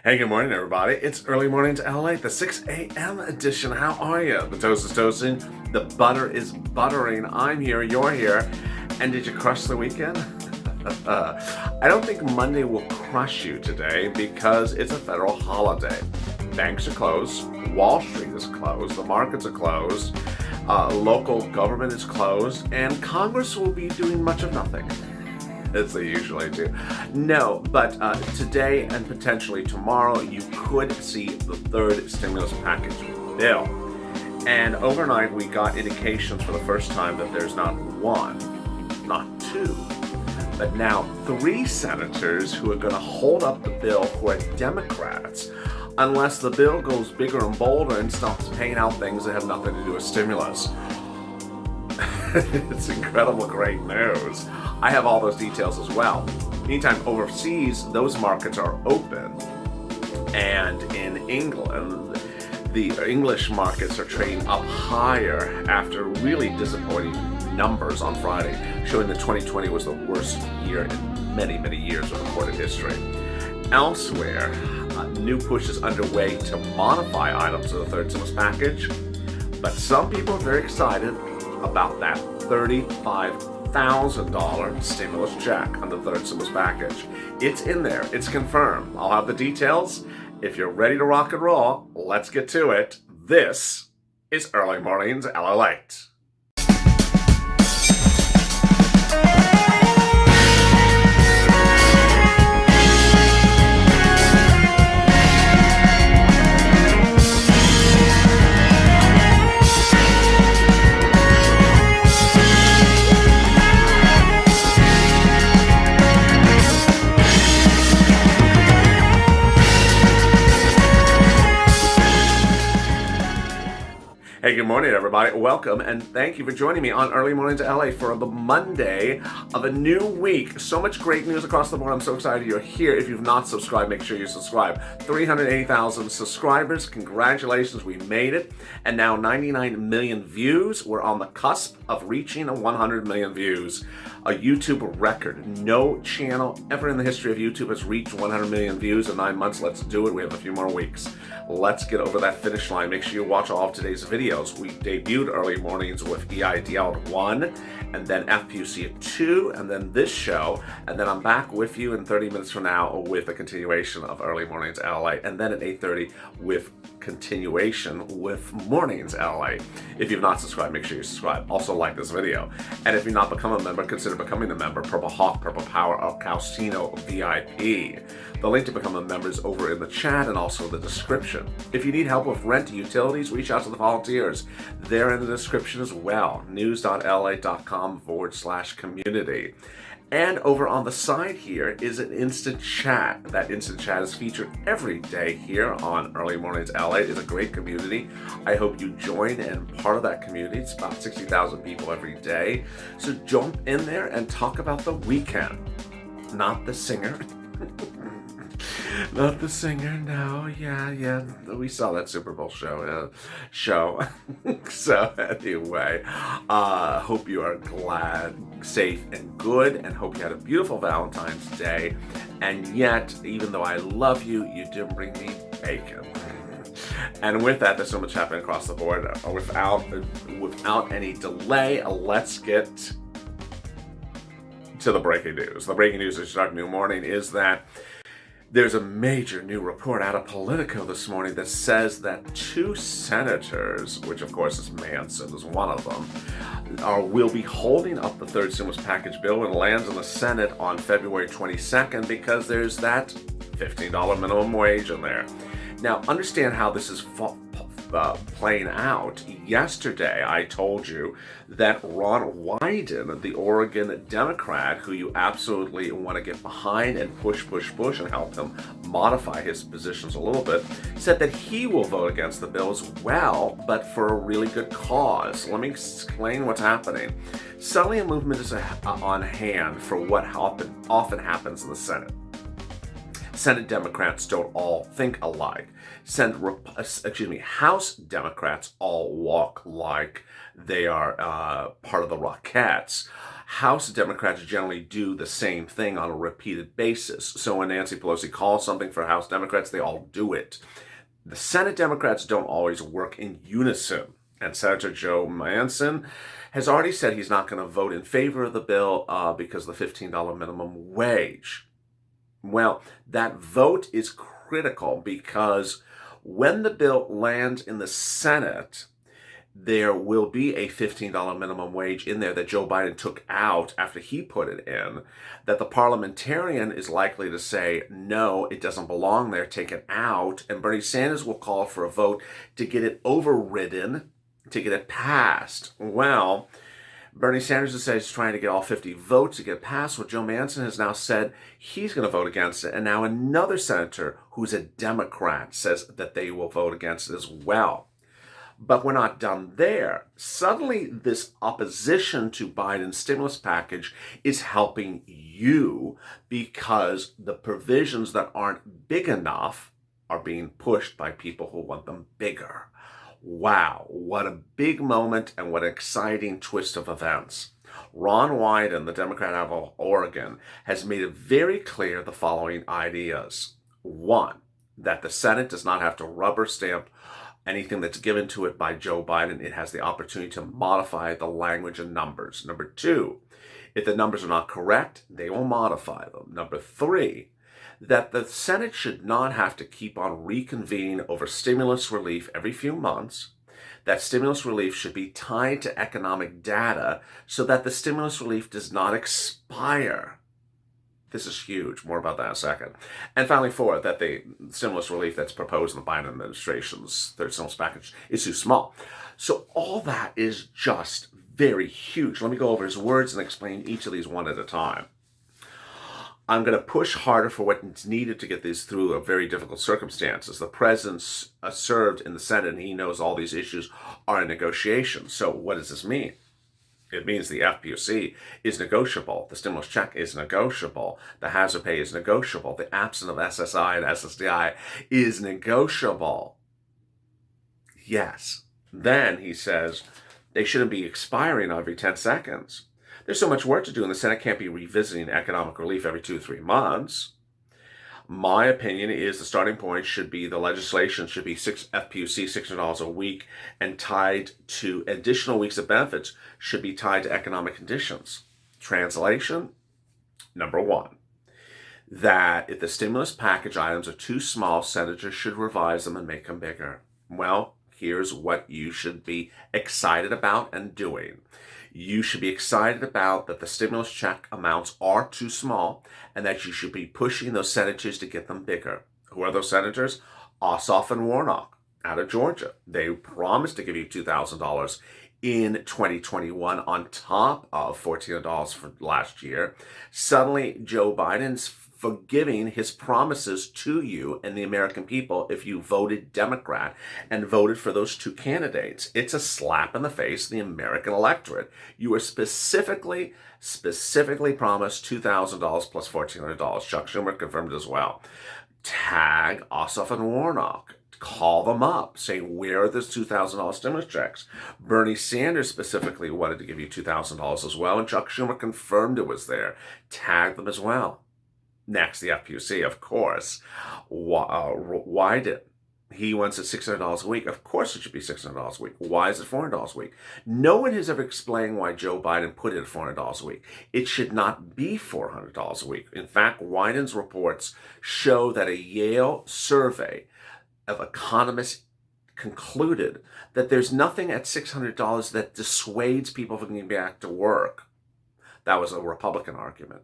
Hey, good morning, everybody. It's Early Mornings LATE, the 6 a.m. edition. How are you? The toast is toasting. The butter is buttering. I'm here. You're here. And did you crush the weekend? I don't think Monday will crush you today because it's a federal holiday. Banks are closed. Wall Street is closed. The markets are closed. Local government is closed. And Congress will be doing much of nothing, as they usually do. No, but today and potentially tomorrow, you could see the third stimulus package bill. And overnight, we got indications for the first time that there's not one, not two, but now 3 senators who are going to hold up the bill who are Democrats, unless the bill goes bigger and bolder and stops paying out things that have nothing to do with stimulus. It's incredible, great news. I have all those details as well. Meantime, overseas, those markets are open. And in England, the English markets are trading up higher after really disappointing numbers on Friday, showing that 2020 was the worst year in many, many years of recorded history. Elsewhere, new push is underway to modify items of the third stimulus package, but some people are very excited about that $35,000 stimulus check on the third stimulus package. It's in there. It's confirmed. I'll have the details. If you're ready to rock and roll, let's get to it. This is Early Mornings LATE. Hey, good morning, everybody. Welcome, and thank you for joining me on Early Mornings LA for the Monday of a new week. So much great news across the board. I'm so excited you're here. If you've not subscribed, make sure you subscribe. 380,000 subscribers. Congratulations, we made it. And now 99 million views. We're on the cusp of reaching 100 million views. A YouTube record. No channel ever in the history of YouTube has reached 100 million views in 9 months. Let's do it. We have a few more weeks. Let's get over that finish line. Make sure you watch all of today's videos. We debuted Early Mornings with EIDL at 1, and then FPUC at 2, and then this show, and then I'm back with you in 30 minutes from now with a continuation of Early Mornings LA, and then at 8:30 with continuation with Mornings LA. If you've not subscribed, make sure you subscribe. Also like this video. And if you've not become a member, consider becoming a member. Purple Hawk, Purple Power, or Calcino VIP. The link to become a member is over in the chat and also in the description. If you need help with rent, utilities, reach out to the volunteers. They're in the description as well. news.la.com/community. And over on the side here is an instant chat. That instant chat is featured every day here on Early Mornings LA. It's a great community. I hope you join and part of that community. It's about 60,000 people every day. So jump in there and talk about the weekend. Not the singer. Not the singer, no, yeah, we saw that Super Bowl show. So anyway, hope you are glad, safe, and good, and hope you had a beautiful Valentine's Day. And yet, even though I love you, you didn't bring me bacon. And with that, there's so much happening across the board. Without any delay, let's get to the breaking news. The breaking news this new morning is that there's a major new report out of Politico this morning that says that 2 senators, which of course is Manson is one of them, will be holding up the third stimulus package bill when it lands in the Senate on February 22nd because there's that $15 minimum wage in there. Now, understand how this is playing out. Yesterday, I told you that Ron Wyden, the Oregon Democrat, who you absolutely want to get behind and push and help him modify his positions a little bit, said that he will vote against the bill as well, but for a really good cause. Let me explain what's happening. Suddenly, a movement is on hand for what often happens in the Senate. Senate Democrats don't all think alike. House Democrats all walk like they are part of the Rockettes. House Democrats generally do the same thing on a repeated basis. So when Nancy Pelosi calls something for House Democrats, they all do it. The Senate Democrats don't always work in unison. And Senator Joe Manchin has already said he's not going to vote in favor of the bill because of the $15 minimum wage. Well, that vote is critical because when the bill lands in the Senate, there will be a $15 minimum wage in there that Joe Biden took out after he put it in, that the parliamentarian is likely to say, no, it doesn't belong there, take it out, and Bernie Sanders will call for a vote to get it overridden, to get it passed. Well, Bernie Sanders has said he's trying to get all 50 votes to get passed. Well, Joe Manchin has now said he's going to vote against it. And now another senator who's a Democrat says that they will vote against it as well. But we're not done there. Suddenly, this opposition to Biden's stimulus package is helping you because the provisions that aren't big enough are being pushed by people who want them bigger. Wow, what a big moment and what an exciting twist of events. Ron Wyden, the Democrat out of Oregon, has made it very clear the following ideas. One, that the Senate does not have to rubber stamp anything that's given to it by Joe Biden. It has the opportunity to modify the language and numbers. Number two, if the numbers are not correct, they will modify them. Number three, that the Senate should not have to keep on reconvening over stimulus relief every few months. That stimulus relief should be tied to economic data so that the stimulus relief does not expire. This is huge. More about that in a second. And finally, four, that the stimulus relief that's proposed in the Biden administration's third stimulus package is too small. So all that is just very huge. Let me go over his words and explain each of these one at a time. I'm going to push harder for what's needed to get these through very difficult circumstances. The president's served in the Senate, and he knows all these issues are in negotiation. So what does this mean? It means the FPUC is negotiable. The stimulus check is negotiable. The hazard pay is negotiable. The absence of SSI and SSDI is negotiable. Yes. Then he says they shouldn't be expiring every 10 seconds. There's so much work to do, and the Senate can't be revisiting economic relief every 2-3 months. My opinion is the starting point should be the legislation should be FPUC $600 a week, and tied to additional weeks of benefits should be tied to economic conditions. Translation, number one, that if the stimulus package items are too small, senators should revise them and make them bigger. Well, here's what you should be excited about and doing. You should be excited about that the stimulus check amounts are too small and that you should be pushing those senators to get them bigger. Who are those senators? Ossoff and Warnock out of Georgia. They promised to give you $2,000 in 2021 on top of $1,400 for last year. Suddenly, Joe Biden's forgiving his promises to you and the American people if you voted Democrat and voted for those two candidates. It's a slap in the face of the American electorate. You were specifically promised $2,000 plus $1,400. Chuck Schumer confirmed as well. Tag Ossoff and Warnock. Call them up. Say, where are those $2,000 stimulus checks? Bernie Sanders specifically wanted to give you $2,000 as well, and Chuck Schumer confirmed it was there. Tag them as well. Next, the FPUC, of course. Why did he wants it $600 a week? Of course it should be $600 a week. Why is it $400 a week? No one has ever explained why Joe Biden put it at $400 a week. It should not be $400 a week. In fact, Wyden's reports show that a Yale survey of economists concluded that there's nothing at $600 that dissuades people from getting back to work. That was a Republican argument.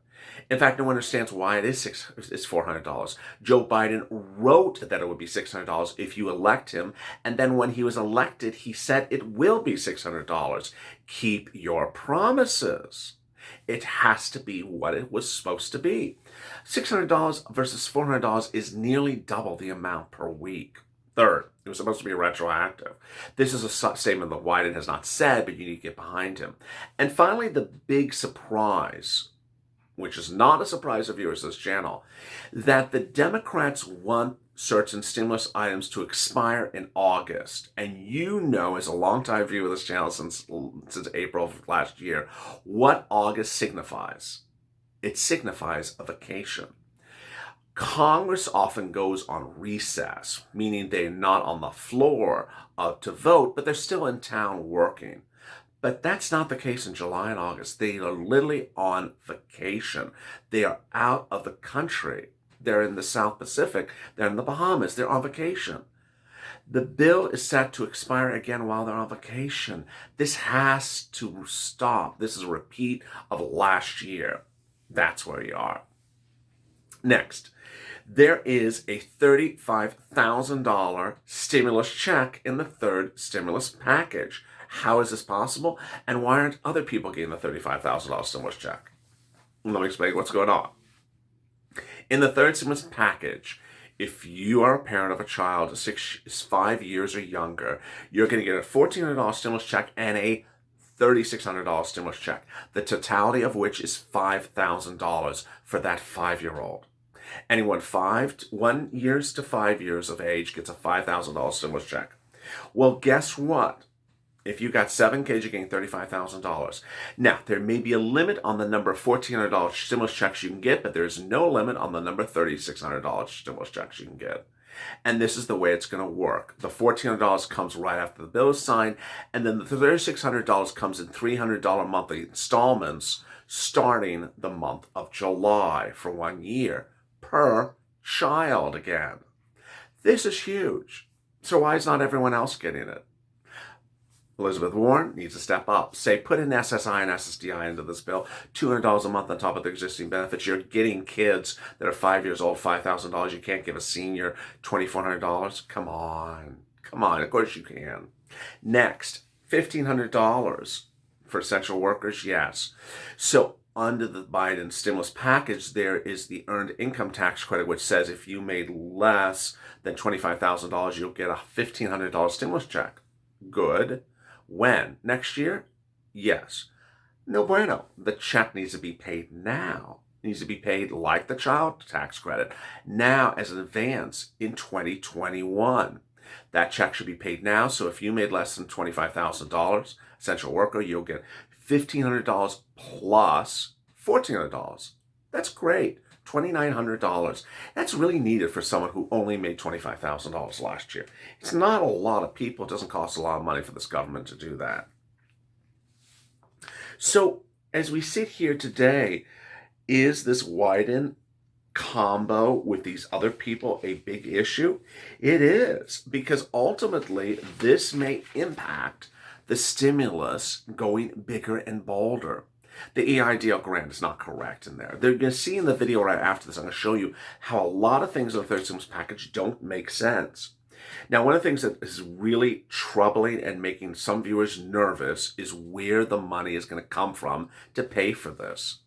In fact, no one understands why it's $400. Joe Biden wrote that it would be $600 if you elect him, and then when he was elected, he said it will be $600. Keep your promises. It has to be what it was supposed to be. $600 versus $400 is nearly double the amount per week. Third, it was supposed to be retroactive. This is a statement that Wyden has not said, but you need to get behind him. And finally, the big surprise which is not a surprise to viewers of this channel, that the Democrats want certain stimulus items to expire in August. And you know, as a longtime viewer of this channel since April of last year, what August signifies. It signifies a vacation. Congress often goes on recess, meaning they're not on the floor to vote, but they're still in town working. But that's not the case in July and August. They are literally on vacation. They are out of the country. They're in the South Pacific. They're in the Bahamas. They're on vacation. The bill is set to expire again while they're on vacation. This has to stop. This is a repeat of last year. That's where we are. Next, there is a $35,000 stimulus check in the third stimulus package. How is this possible? And why aren't other people getting the $35,000 stimulus check? Let me explain what's going on. In the third stimulus package, if you are a parent of a child 5 years or younger, you're going to get a $1,400 stimulus check and a $3,600 stimulus check, the totality of which is $5,000 for that 5-year-old. Anyone 1 year to 5 years of age gets a $5,000 stimulus check. Well, guess what? If you got 7 kids, you're getting $35,000. Now, there may be a limit on the number of $1,400 stimulus checks you can get, but there's no limit on the number of $3,600 stimulus checks you can get. And this is the way it's going to work. The $1,400 comes right after the bill is signed, and then the $3,600 comes in $300 monthly installments starting the month of July for 1 year per child again. This is huge. So why is not everyone else getting it? Elizabeth Warren needs to step up. Say, put in SSI and SSDI into this bill. $200 a month on top of the existing benefits. You're getting kids that are 5 years old $5,000. You can't give a senior $2,400. Come on. Come on. Of course you can. Next, $1,500 for essential workers. Yes. So under the Biden stimulus package, there is the earned income tax credit, which says if you made less than $25,000, you'll get a $1,500 stimulus check. Good. When? Next year? Yes. No bueno. The check needs to be paid now. It needs to be paid like the child tax credit now as an advance in 2021. That check should be paid now. So if you made less than $25,000, essential worker, you'll get $1,500 plus $1,400. That's great. $2,900. That's really needed for someone who only made $25,000 last year. It's not a lot of people. It doesn't cost a lot of money for this government to do that. So as we sit here today, is this Wyden combo with these other people a big issue? It is, because ultimately this may impact the stimulus going bigger and bolder. The EIDL grant is not correct in there. They're going to see in the video right after this, I'm going to show you how a lot of things in the third stimulus package don't make sense. Now, one of the things that is really troubling and making some viewers nervous is where the money is going to come from to pay for this.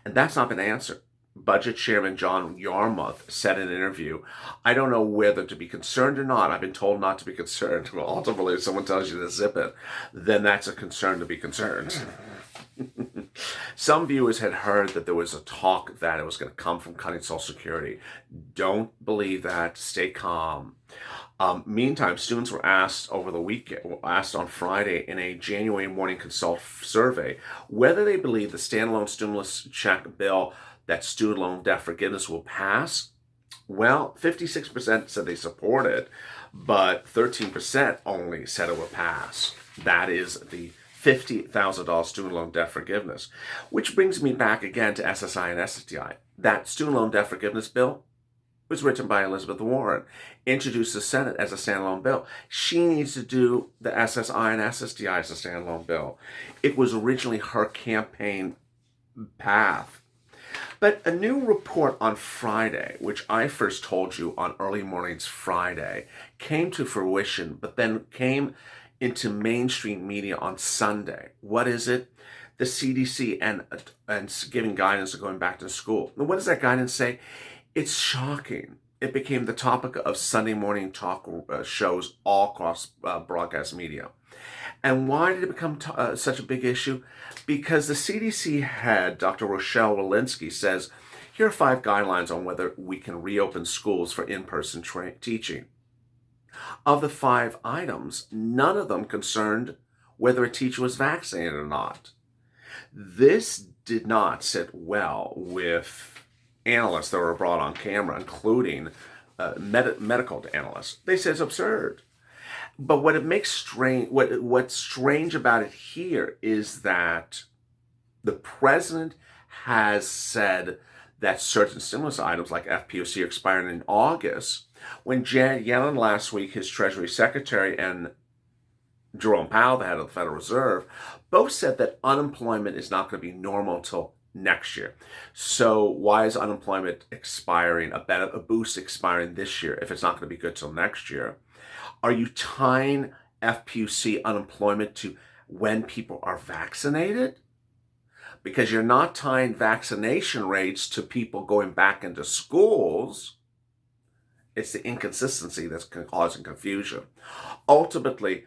And that's not been answered. Budget Chairman John Yarmuth said in an interview, I don't know whether to be concerned or not. I've been told not to be concerned. Well, ultimately, if someone tells you to zip it, then that's a concern to be concerned. Some viewers had heard that there was a talk that it was going to come from cutting Social Security. Don't believe that. Stay calm. Meantime, students were asked over the weekend, asked on Friday in a January Morning Consult survey whether they believe the standalone stimulus check bill that student loan debt forgiveness will pass. Well, 56% said they support it, but 13% only said it will pass. That is the $50,000 student loan debt forgiveness, which brings me back again to SSI and SSDI. That student loan debt forgiveness bill was written by Elizabeth Warren, introduced to the Senate as a standalone bill. She needs to do the SSI and SSDI as a standalone bill. It was originally her campaign path. But a new report on Friday, which I first told you on Early Mornings Friday, came to fruition, but then came into mainstream media on Sunday. What is it? The CDC and giving guidance of going back to school. And what does that guidance say? It's shocking. It became the topic of Sunday morning talk shows all across broadcast media. And why did it become such a big issue? Because the CDC head, Dr. Rochelle Walensky, says, here are 5 guidelines on whether we can reopen schools for in-person teaching. Of the 5 items, none of them concerned whether a teacher was vaccinated or not. This did not sit well with analysts that were brought on camera, including medical analysts. They said it's absurd. But what it makes strange, what's strange about it here is that the president has said that certain stimulus items like FPOC are expiring in August, when Janet Yellen last week, his Treasury Secretary, and Jerome Powell, the head of the Federal Reserve, both said that unemployment is not going to be normal until next year. So why is unemployment expiring, a boost expiring this year if it's not going to be good till next year? Are you tying FPUC unemployment to when people are vaccinated? Because you're not tying vaccination rates to people going back into schools. It's the inconsistency that's causing confusion. Ultimately,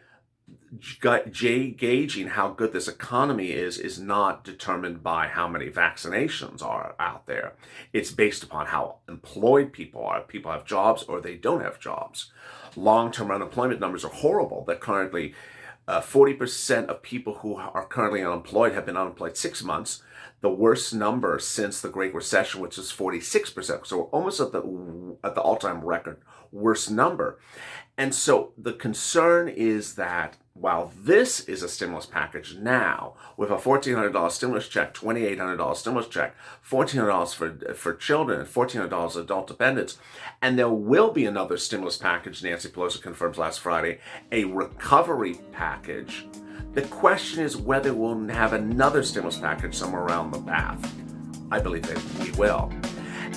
gauging how good this economy is not determined by how many vaccinations are out there. It's based upon how employed people are. People have jobs or they don't have jobs. Long-term unemployment numbers are horrible. They're currently 40% of people who are currently unemployed have been unemployed 6 months. The worst number since the Great Recession, which is 46%. So we're almost at the all-time record worst number. And so the concern is that while this is a stimulus package now, with a $1,400 stimulus check, $2,800 stimulus check, $1,400 for children, and $1,400 adult dependents, and there will be another stimulus package, Nancy Pelosi confirmed last Friday, a recovery package. The question is whether we'll have another stimulus package somewhere around the path. I believe that we will.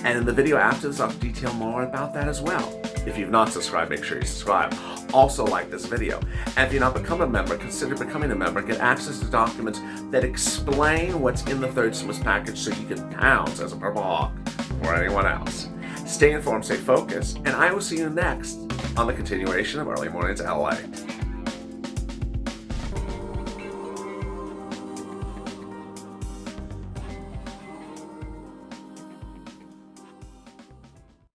And in the video after this, I'll detail more about that as well. If you've not subscribed, make sure you subscribe. Also like this video. And if you're not become a member, consider becoming a member. Get access to documents that explain what's in the third stimulus package so you can pounce as a purple hawk or anyone else. Stay informed, stay focused, and I will see you next on the continuation of Early Mornings LA.